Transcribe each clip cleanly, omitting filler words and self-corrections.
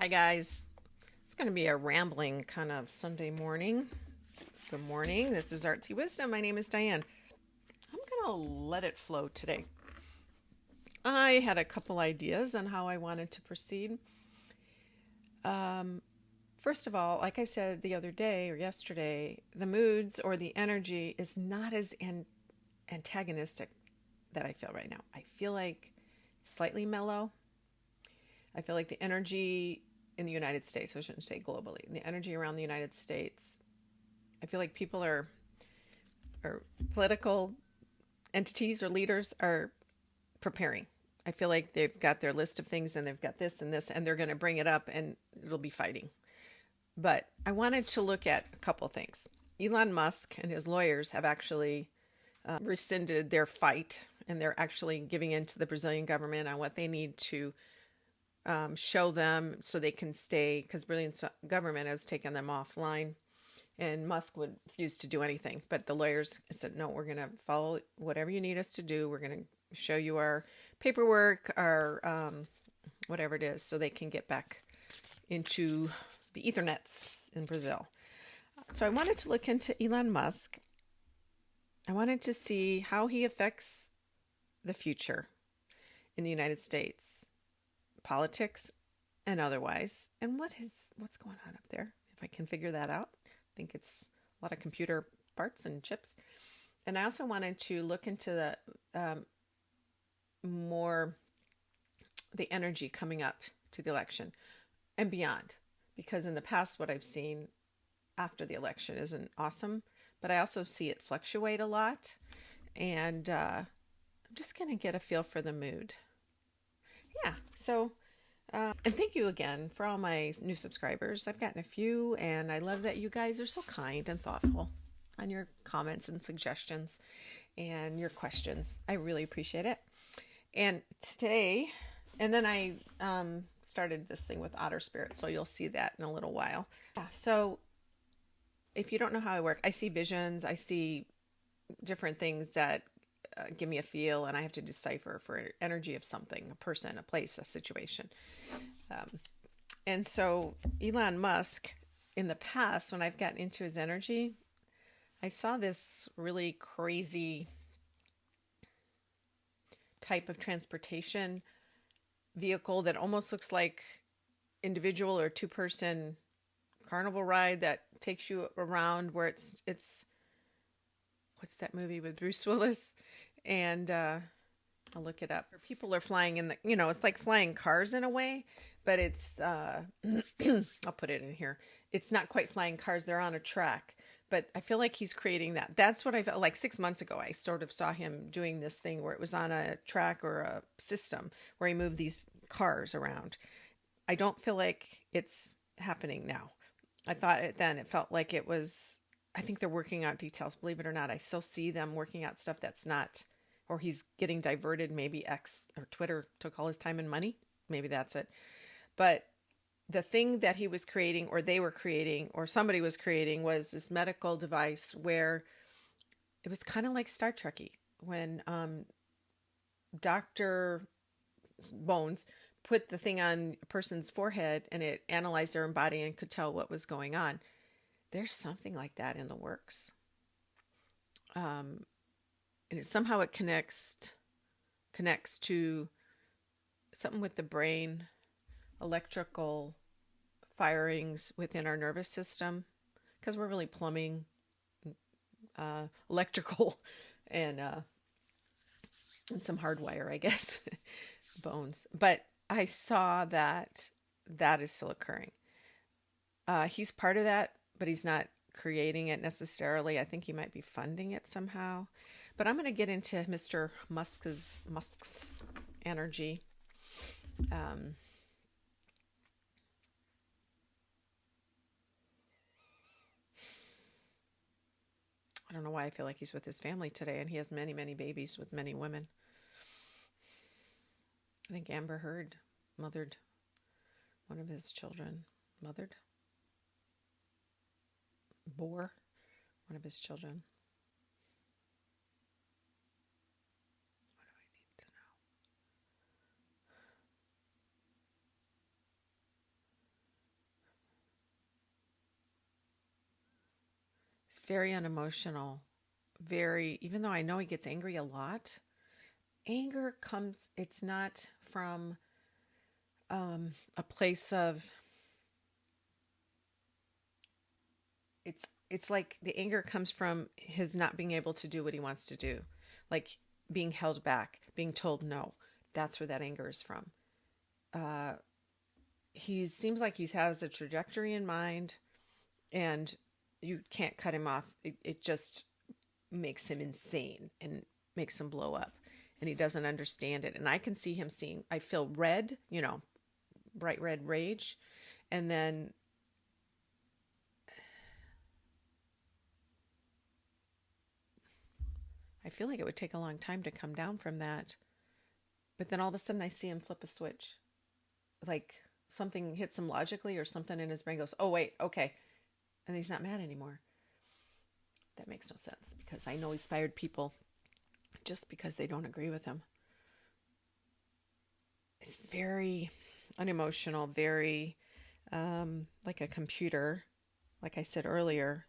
Hi, guys. It's going to be a rambling kind of Sunday morning. Good morning. This is Artsy Wisdom. My name is Diane. I'm going to let it flow today. I had a couple ideas on how I wanted to proceed. Um, First of all, like I said the other day or yesterday, the moods or the energy is not as antagonistic that I feel right now. I feel like it's slightly mellow. I feel like the energy in the United States, I shouldn't say globally, the energy around the United States, I feel like people or political entities or leaders are preparing. I feel like they've got their list of things and they've got this and this, and they're going to bring it up and it'll be fighting. But I wanted to look at a couple things. Elon Musk and his lawyers have actually rescinded their fight, and they're actually giving in to the Brazilian government on what they need to show them so they can stay, because Brazilian government has taken them offline, and Musk would refuse to do anything. But the lawyers said, no, we're going to follow whatever you need us to do. We're going to show you our paperwork, our whatever it is, so they can get back into the ethernets in Brazil. So I wanted to look into Elon Musk. I wanted to see how he affects the future in the United States, politics and otherwise, and what's going on up there. If I can figure that out, I think it's a lot of computer parts and chips. And I also wanted to look into more the energy coming up to the election and beyond, because in the past what I've seen after the election isn't awesome, but I also see it fluctuate a lot, and I'm just going to get a feel for the mood. Yeah, so and thank you again for all my new subscribers. I've gotten a few, and I love that you guys are so kind and thoughtful on your comments and suggestions and your questions. I really appreciate it. And today, and then I started this thing with OtterSpirit, so you'll see that in a little while. Yeah, so if you don't know how I work, I see visions, I see different things that give me a feel, and I have to decipher for energy of something, a person, a place, a situation. And so Elon Musk, in the past, when I've gotten into his energy, I saw this really crazy type of transportation vehicle that almost looks like individual or two-person carnival ride that takes you around, where it's what's that movie with Bruce Willis? And I'll look it up. People are flying in it's like flying cars in a way, but it's I'll put it in here. It's not quite flying cars. They're on a track, but I feel like he's creating that. That's what I felt like 6 months ago. I sort of saw him doing this thing where it was on a track or a system where he moved these cars around. I don't feel like it's happening now. I thought then it felt like it was. I think they're working out details. Believe it or not, I still see them working out stuff that's not, or he's getting diverted. Maybe X or Twitter took all his time and money. Maybe that's it. But the thing that he was creating, or they were creating, or somebody was creating, was this medical device where it was kind of like Star Trek-y when Dr. Bones put the thing on a person's forehead and it analyzed their body and could tell what was going on. There's something like that in the works. And somehow it connects to something with the brain, electrical firings within our nervous system, because we're really plumbing, electrical, and some hardwire, I guess, bones. But I saw that is still occurring. He's part of that, but he's not creating it necessarily. I think he might be funding it somehow. But I'm going to get into Mr. Musk's energy. I don't know why I feel like he's with his family today, and he has many, many babies with many women. I think Amber Heard mothered one of his children. Bore one of his children. What do I need to know? very unemotional, very, even though I know he gets angry a lot, anger comes, it's not from a place of, it's like the anger comes from his not being able to do what he wants to do, like being held back, being told no. That's where that anger is from. He seems like he has a trajectory in mind, and you can't cut him off. It just makes him insane and makes him blow up, and he doesn't understand it. And I can see him seeing, I feel red, bright red rage, and then I feel like it would take a long time to come down from that. But then all of a sudden I see him flip a switch. Like something hits him logically, or something in his brain goes, oh, wait, okay. And he's not mad anymore. That makes no sense, because I know he's fired people just because they don't agree with him. It's very unemotional, very like a computer, like I said earlier.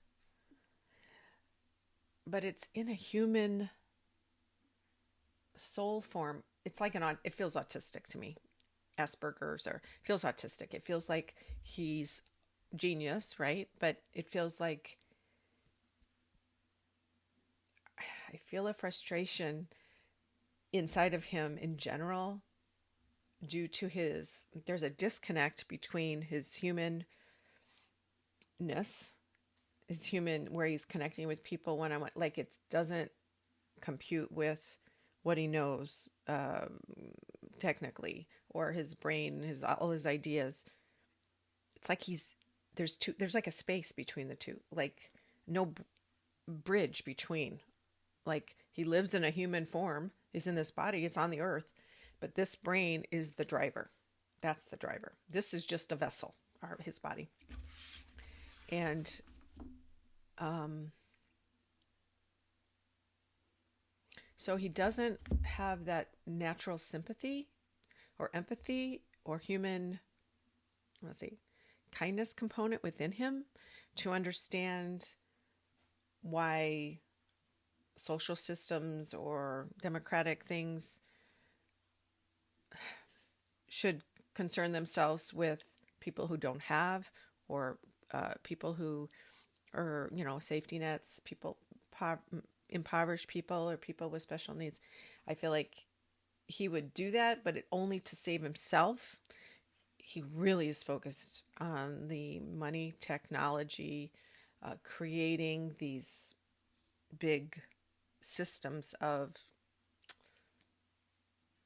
But it's in a human soul form. It's like it feels autistic to me. Asperger's, or feels autistic. It feels like he's genius, right? But it feels like I feel a frustration inside of him in general due to there's a disconnect between his humanness, his human, where he's connecting with people when I'm like, it doesn't compute with what he knows technically, or his brain, all his ideas. It's like there's like a space between the two, like no bridge between. Like he lives in a human form, he's in this body, it's on the earth, but this brain is the driver. That's the driver. This is just a vessel, his body. And so he doesn't have that natural sympathy or empathy or human, kindness component within him to understand why social systems or democratic things should concern themselves with people who don't have, or people who are, safety nets, people, impoverished people, or people with special needs. I feel like he would do that, but only to save himself. He really is focused on the money, technology, creating these big systems of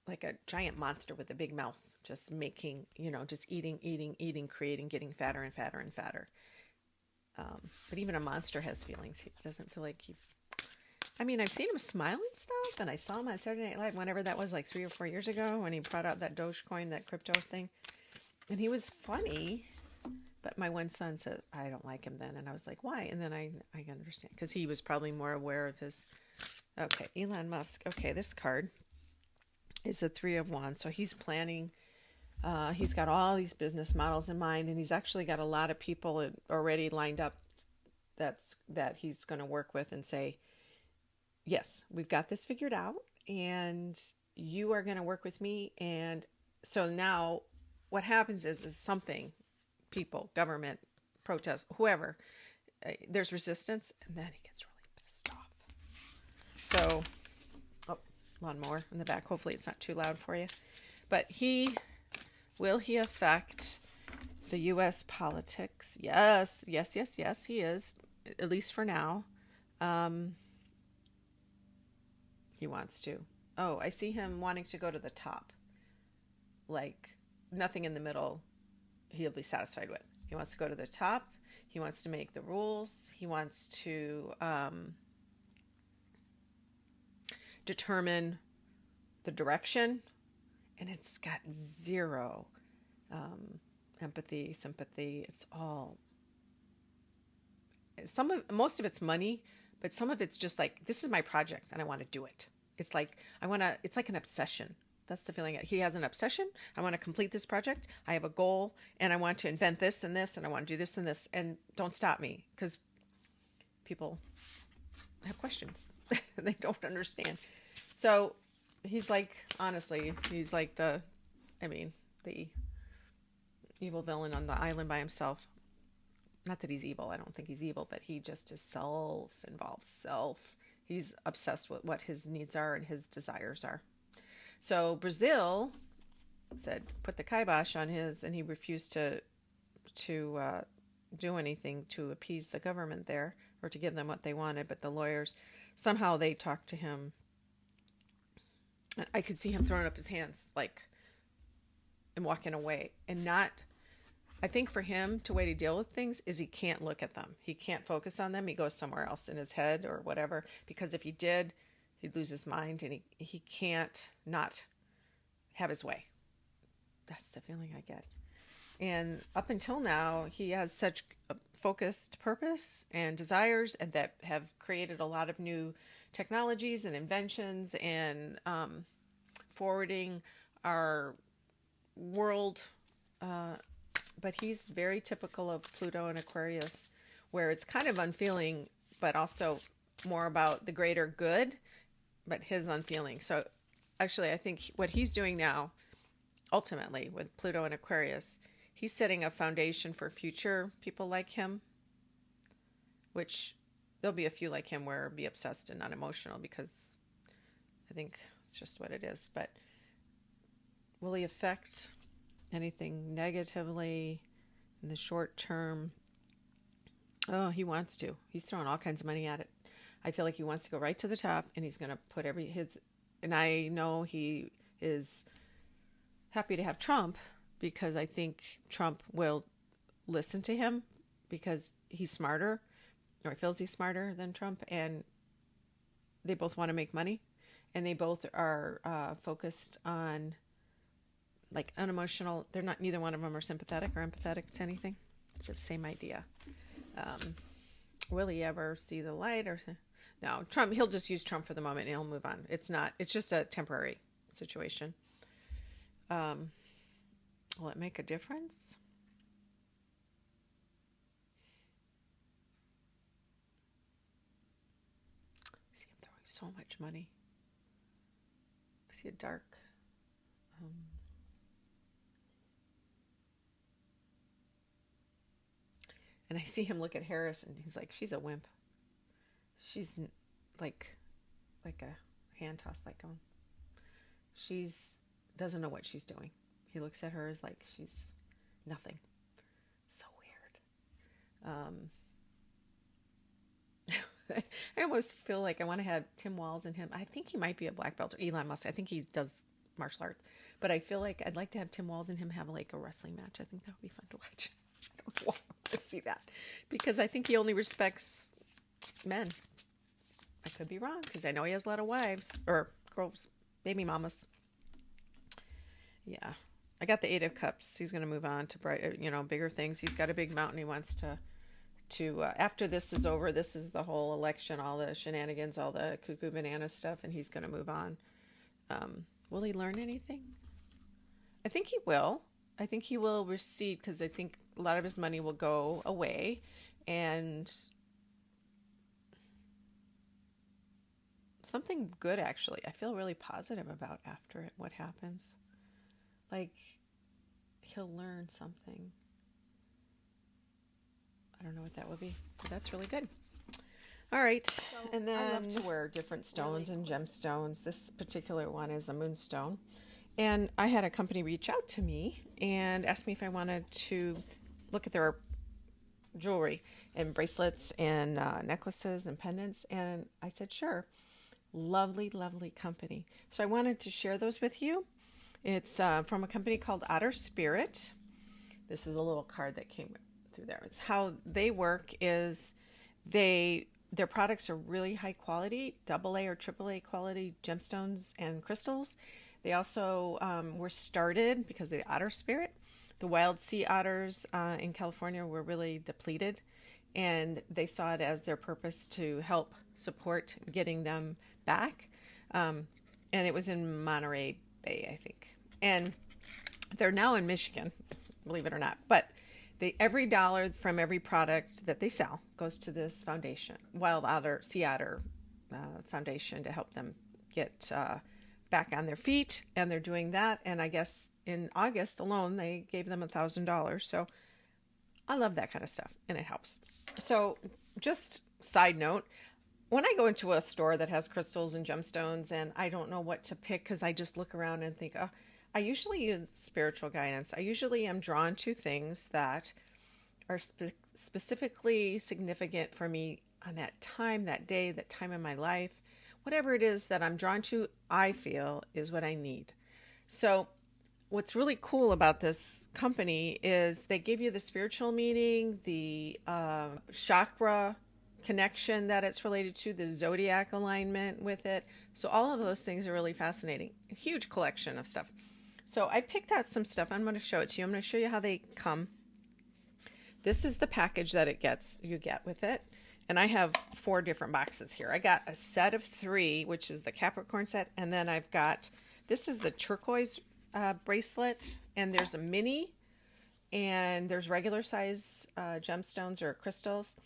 like a giant monster with a big mouth, just making, just eating, creating, getting fatter and fatter and fatter. But even a monster has feelings. He doesn't feel like I've seen him smile and stuff, and I saw him on Saturday Night Live, whenever that was, like 3 or 4 years ago, when he brought out that Dogecoin, that crypto thing. And he was funny, but my one son said, I don't like him then. And I was like, why? And then I understand, because he was probably more aware of his... Okay, Elon Musk. Okay, this card is a 3 of Wands. So he's planning, he's got all these business models in mind, and he's actually got a lot of people already lined up that he's going to work with and say, yes, we've got this figured out, and you are going to work with me. And so now what happens is something, people, government, protest, whoever, there's resistance, and then he gets really pissed off. So, lawnmower in the back. Hopefully it's not too loud for you. But will he affect the U.S. politics? Yes, he is, at least for now. He wants to. Oh, I see him wanting to go to the top. Like, nothing in the middle he'll be satisfied with. He wants to go to the top. He wants to make the rules. He wants to determine the direction. And it's got zero empathy, sympathy. It's all... most of it's money, but some of it's just like, this is my project and I want to do it. It's like, it's like an obsession. That's the feeling. He has an obsession. I want to complete this project. I have a goal, and I want to invent this and this, and I want to do this and this, and don't stop me. Because people have questions. They don't understand. So he's like, honestly, he's like the evil villain on the island by himself. Not that he's evil. I don't think he's evil, but he just is self-involved. He's obsessed with what his needs are and his desires are. So Brazil said, put the kibosh on his, and he refused to do anything to appease the government there or to give them what they wanted. But the lawyers, somehow they talked to him. I could see him throwing up his hands, and walking away. And I think for him, the way to deal with things is he can't look at them. He can't focus on them. He goes somewhere else in his head or whatever, because if he did, he'd lose his mind, and he can't not have his way. That's the feeling I get. And up until now, he has such a focused purpose and desires, and that have created a lot of new technologies and inventions and forwarding our world. But he's very typical of Pluto and Aquarius, where it's kind of unfeeling, but also more about the greater good, but his unfeeling. So actually, I think what he's doing now, ultimately, with Pluto and Aquarius, he's setting a foundation for future people like him, which there'll be a few like him where be obsessed and not emotional, because I think it's just what it is. But will he affect anything negatively in the short term? Oh, he wants to. He's throwing all kinds of money at it. I feel like he wants to go right to the top, and he's going to put and I know he is happy to have Trump, because I think Trump will listen to him because he's smarter, or he feels he's smarter than Trump, and they both want to make money, and they both are focused on unemotional. Neither one of them are sympathetic or empathetic to anything. It's the same idea. Will he ever see the light? No, Trump, he'll just use Trump for the moment and he'll move on. It's just a temporary situation. Will it make a difference? I see him throwing so much money. I see a dark and I see him look at Harris, and he's like, she's a wimp. She's like a hand toss, she's doesn't know what she's doing. He looks at her as like she's nothing. So weird. I almost feel like I want to have Tim Walz and him. I think he might be a black belt, or Elon Musk. I think he does martial arts. But I feel like I'd like to have Tim Walz and him have a wrestling match. I think that would be fun to watch. I don't want to see that, because I think he only respects men. I could be wrong, because I know he has a lot of wives or girls, baby mamas. Yeah, I got the Eight of Cups. He's going to move on to bigger things. He's got a big mountain he wants to after this is over. This is the whole election, all the shenanigans, all the cuckoo banana stuff, and he's going to move on. Will he learn anything? I think he will. I think he will recede, because I think a lot of his money will go away, and something good, actually. I feel really positive about after it, what happens. He'll learn something. I don't know what that will be, but that's really good. All right. So, and then I love to wear different stones and gemstones. This particular one is a moonstone. And I had a company reach out to me and ask me if I wanted to look at their jewelry and bracelets and necklaces and pendants. And I said, sure. Lovely, lovely company. So I wanted to share those with you. It's from a company called OtterSpirit. This is a little card that came through there. It's how they work is their products are really high quality, AA or AAA quality gemstones and crystals. They also were started because of the otter spirit. The wild sea otters in California were really depleted, and they saw it as their purpose to help support getting them back. And it was in Monterey Bay, I think. And they're now in Michigan, believe it or not. But every dollar from every product that they sell goes to this foundation, Wild Otter, Sea Otter Foundation, to help them get back on their feet. And they're doing that. And I guess in August alone, they gave them $1,000. So I love that kind of stuff, and it helps. So just side note, when I go into a store that has crystals and gemstones and I don't know what to pick because I just look around and think, oh, I usually use spiritual guidance. I usually am drawn to things that are specifically significant for me on that time, that day, that time in my life. Whatever it is that I'm drawn to, I feel is what I need. So what's really cool about this company is they give you the spiritual meaning, the chakra connection that it's related to, the zodiac alignment with it. So all of those things are really fascinating. A huge collection of stuff. So I picked out some stuff. I'm going to show it to you. I'm going to show you how they come. This is the package that you get with it. And I have 4 different boxes here. I got a set of 3, which is the Capricorn set. And then I've got, this is the turquoise bracelet. And there's a mini. And there's regular size gemstones or crystals.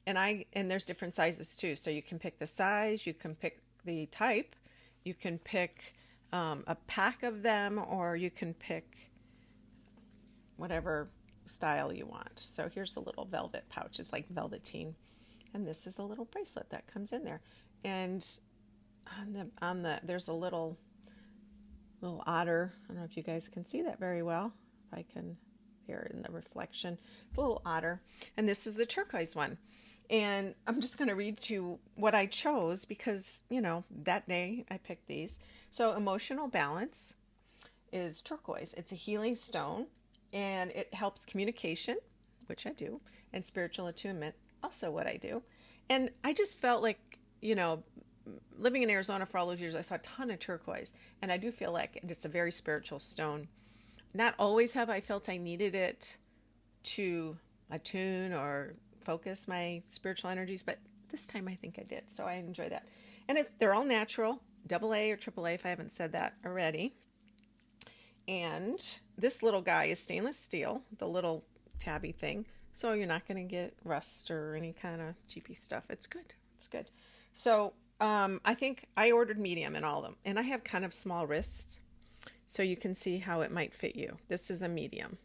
And there's different sizes too. So you can pick the size. You can pick the type. You can pick a pack of them, or you can pick whatever style you want. So here's the little velvet pouch. It's like velveteen, and this is a little bracelet that comes in there. And there's a little otter. I don't know if you guys can see that very well. If I can, there in the reflection, it's a little otter. And this is the turquoise one. And I'm just going to read you what I chose because, that day I picked these. So emotional balance is turquoise. It's a healing stone, and it helps communication, which I do, and spiritual attunement, also what I do. And I just felt like, living in Arizona for all those years, I saw a ton of turquoise, and I do feel like it's a very spiritual stone. Not always have I felt I needed it to attune or focus my spiritual energies, but this time I think I did. So I enjoy that. And they're all natural, AA or AAA if I haven't said that already. And this little guy is stainless steel, the little tabby thing. So you're not going to get rust or any kind of cheapy stuff. It's good. It's good. So I think I ordered medium in all of them. And I have kind of small wrists, so you can see how it might fit you. This is a medium.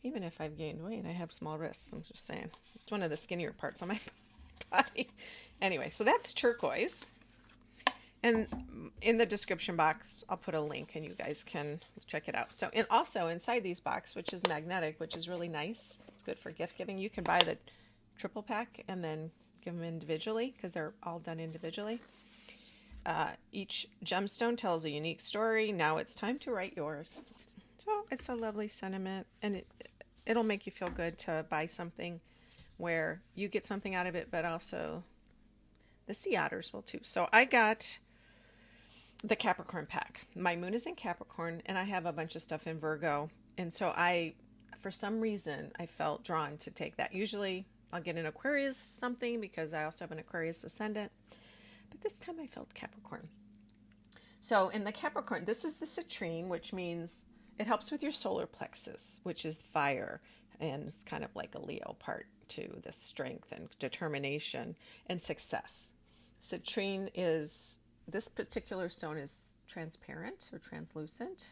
Even if I've gained weight, I have small wrists. I'm just saying. It's one of the skinnier parts on my body. Anyway, so that's turquoise. And in the description box, I'll put a link and you guys can check it out. So, and also inside these boxes, which is magnetic, which is really nice. It's good for gift giving. You can buy the triple pack and then give them individually because they're all done individually. Each gemstone tells a unique story. Now it's time to write yours. So it's a lovely sentiment, and it'll make you feel good to buy something where you get something out of it, but also the sea otters will too. So I got the Capricorn pack. My moon is in Capricorn, and I have a bunch of stuff in Virgo. And so for some reason, I felt drawn to take that. Usually I'll get an Aquarius something because I also have an Aquarius ascendant. But this time I felt Capricorn. So in the Capricorn, this is the citrine, which means it helps with your solar plexus, which is fire, and it's kind of like a Leo part to the strength and determination and success. Citrine this particular stone is transparent or translucent.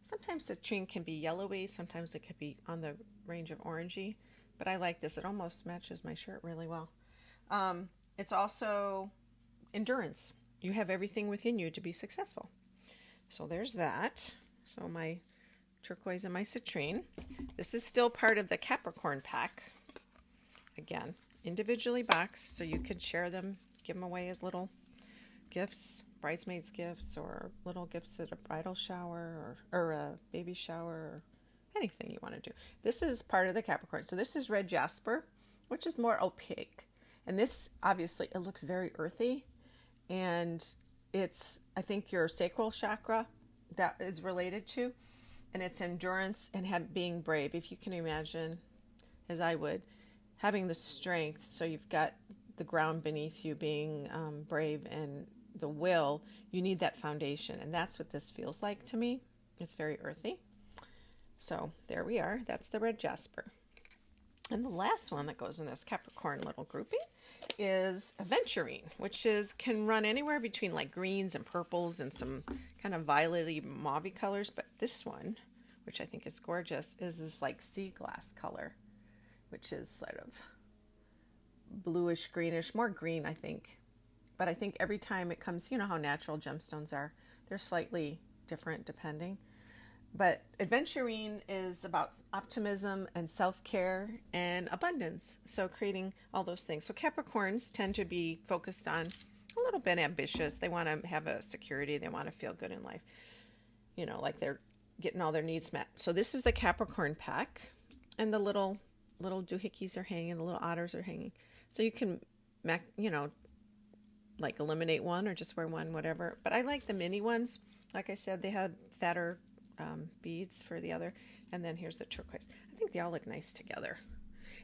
Sometimes citrine can be yellowy, sometimes it could be on the range of orangey, but I like this. It almost matches my shirt really well. It's also endurance. You have everything within you to be successful. So there's that. So my turquoise and my citrine. This is still part of the Capricorn pack. Again, individually boxed, so you could share them, give them away as little gifts, bridesmaids gifts, or little gifts at a bridal shower or a baby shower, or anything you want to do. This is part of the Capricorn. So this is red jasper, which is more opaque. And this, obviously, it looks very earthy. And it's, I think, your sacral chakra that is related to. And it's endurance and being brave. If you can imagine, as I would, having the strength. So you've got the ground beneath you, being brave, and the will. You need that foundation. And that's what this feels like to me. It's very earthy. So there we are. That's the red jasper. And the last one that goes in this Capricorn little grouping is aventurine, which can run anywhere between like greens and purples and some kind of violet-y mauve colors. But this one, which I think is gorgeous, is this like sea glass color, which is sort of bluish greenish, more green, I think. But I think every time it comes, you know how natural gemstones are, they're slightly different depending. But aventurine is about optimism and self-care and abundance. So creating all those things. So Capricorns tend to be focused on a little bit ambitious. They want to have a security. They want to feel good in life. You know, like they're getting all their needs met. So this is the Capricorn pack. And the little doohickeys are hanging. The little otters are hanging. So you can, you know, like eliminate one or just wear one, whatever. But I like the mini ones. Like I said, they had fatter beads for the other, and then here's the turquoise. I think they all look nice together,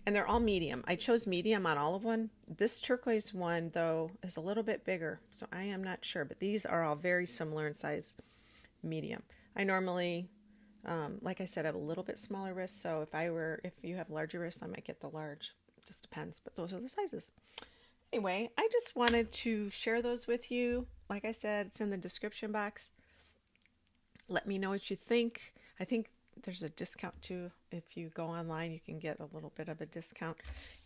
and they're all medium. I chose medium on all of one. This turquoise one though is a little bit bigger, so I am not sure, but these are all very similar in size, medium. I normally like I said, I have a little bit smaller wrists, so if you have larger wrists, I might get the large. It just depends, but those are the sizes. Anyway, I just wanted to share those with you. Like I said, it's in the description box. Let me know what you think. I think there's a discount too. If you go online, you can get a little bit of a discount.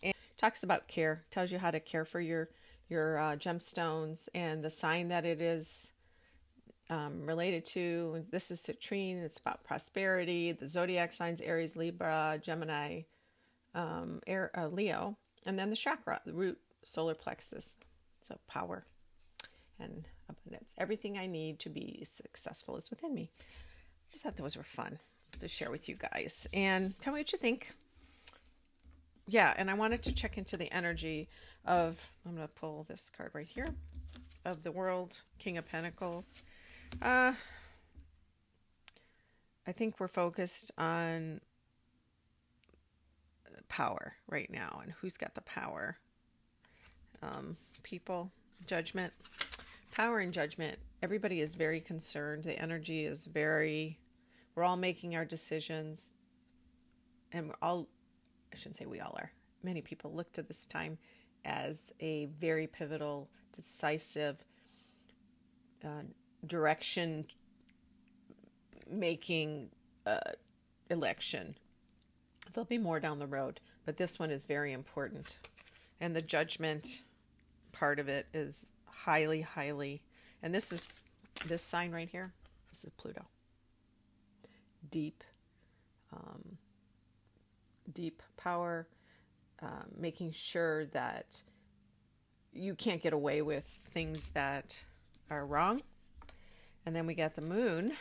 And it talks about care, tells you how to care for your gemstones and the sign that it is related to. This is citrine. It's about prosperity. The zodiac signs: Aries, Libra, Gemini, Leo, and then the chakra, the root, solar plexus. So power and abundance. Everything I need to be successful is within me. I just thought those were fun to share with you guys. And tell me what you think. Yeah, and I wanted to check into the energy of, I'm going to pull this card right here, of the World, King of Pentacles. I think we're focused on power right now and who's got the power. People, judgment. Power and judgment. Everybody is very concerned. The energy is we're all making our decisions. And I shouldn't say we all are. Many people look to this time as a very pivotal, decisive, direction making election. There'll be more down the road, but this one is very important. And the judgment part of it is highly, highly, and this sign right here, this is Pluto. Deep power, making sure that you can't get away with things that are wrong. And then we got the moon,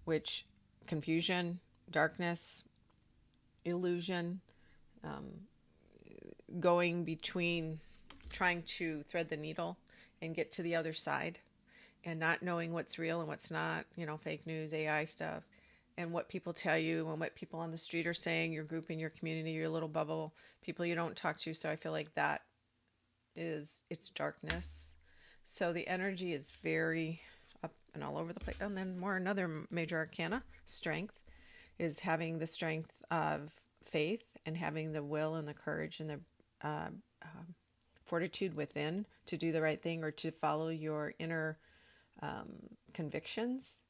which confusion, darkness, illusion, going between trying to thread the needle and get to the other side and not knowing what's real and what's not, fake news, AI stuff, and what people tell you and what people on the street are saying, your group in your community, your little bubble, people you don't talk to. So I feel like it's darkness. So the energy is very up and all over the place. And then another major arcana, strength, is having the strength of faith and having the will and the courage and the fortitude within to do the right thing or to follow your inner convictions.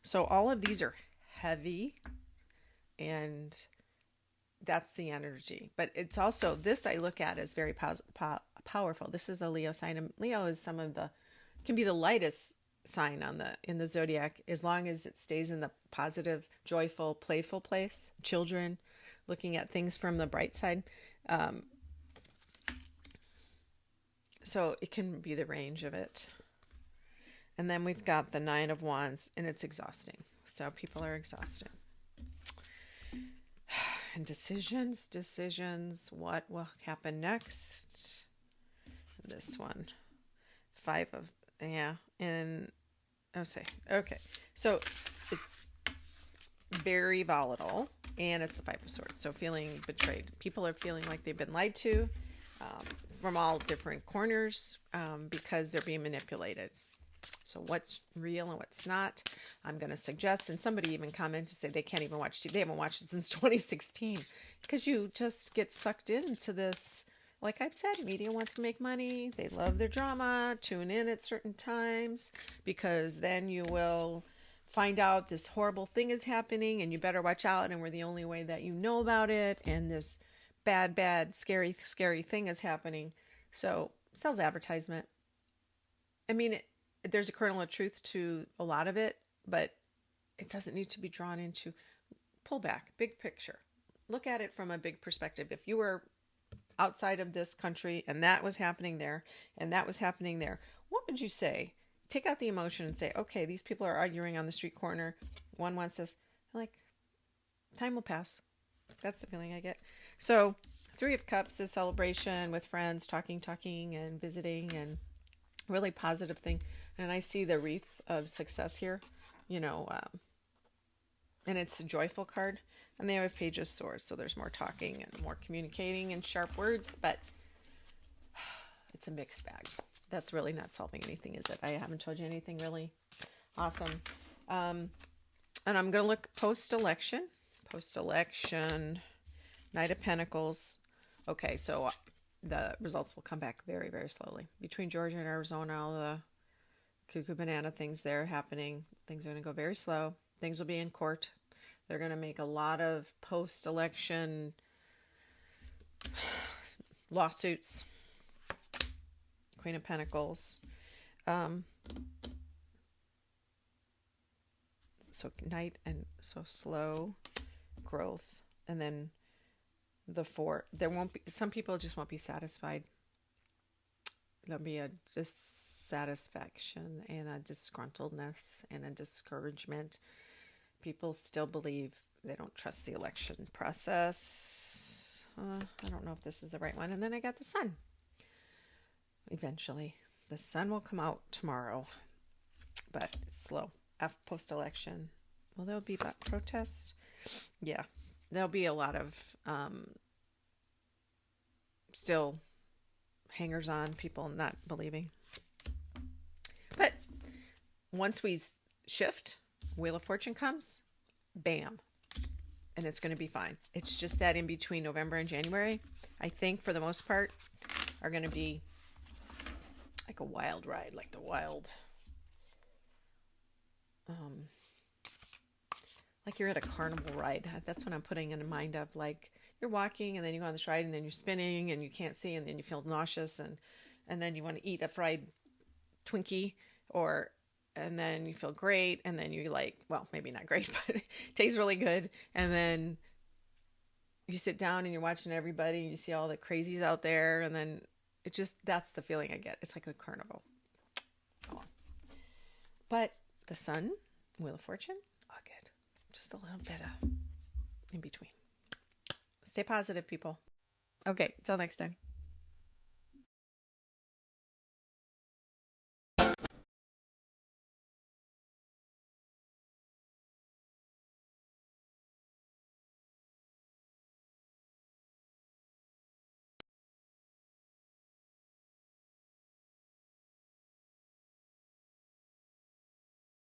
So all of these are heavy, and that's the energy. But it's also, this I look at as very powerful. This is a Leo sign, and Leo is can be the lightest sign in the zodiac, as long as it stays in the positive, joyful, playful place. Children, looking at things from the bright side. So it can be the range of it. And then we've got the Nine of Wands, and it's exhausting. So people are exhausted. And decisions, what will happen next? This one. Okay. So it's very volatile, and it's the Five of Swords. So feeling betrayed. People are feeling like they've been lied to from all different corners because they're being manipulated. So what's real and what's not, I'm going to suggest. And somebody even commented to say they can't even watch TV. They haven't watched it since 2016 because you just get sucked into this. Like I've said, media wants to make money. They love their drama. Tune in at certain times because then you will find out this horrible thing is happening and you better watch out. And we're the only way that you know about it. And this bad, scary thing is happening. So sells advertisement. I mean, there's a kernel of truth to a lot of it, but it doesn't need to be drawn into pull back, big picture. Look at it from a big perspective. If you were outside of this country and that was happening there and that was happening there, what would you say? Take out the emotion and say, okay, these people are arguing on the street corner. One wants this. Like, time will pass. That's the feeling I get. So, Three of Cups is celebration with friends, talking and visiting, and really positive thing. And I see the wreath of success here, and it's a joyful card. And they have a Page of Swords, so there's more talking and more communicating and sharp words, but it's a mixed bag. That's really not solving anything, is it? I haven't told you anything really awesome. And I'm going to look post-election, Knight of Pentacles. Okay, so the results will come back very, very slowly. Between Georgia and Arizona, all the cuckoo banana things there happening. Things are going to go very slow. Things will be in court. They're going to make a lot of post-election lawsuits. Queen of Pentacles. So Knight, and so slow growth. And then the Four. There won't be, some people just won't be satisfied. There'll be a dissatisfaction and a disgruntledness and a discouragement. People still believe they don't trust the election process. I don't know if this is the right one. And then I got the Sun. Eventually, the Sun will come out tomorrow, but it's slow. After post-election, well, there'll be protests. Yeah, there'll be a lot of still hangers-on, people not believing. But once we shift, Wheel of Fortune comes, bam, and it's going to be fine. It's just that in between November and January, I think for the most part, are going to be like a wild ride, like the wild, like you're at a carnival ride. That's what I'm putting in mind of, like you're walking and then you go on this ride and then you're spinning and you can't see and then you feel nauseous and then you want to eat a fried Twinkie and then you feel great and then you're like, well, maybe not great, but it tastes really good. And then you sit down and you're watching everybody and you see all the crazies out there and then it just, that's the feeling I get. It's like a carnival. Oh. But the Sun, Wheel of Fortune, all good. Just a little bit of in between. Stay positive, people. Okay, till next time.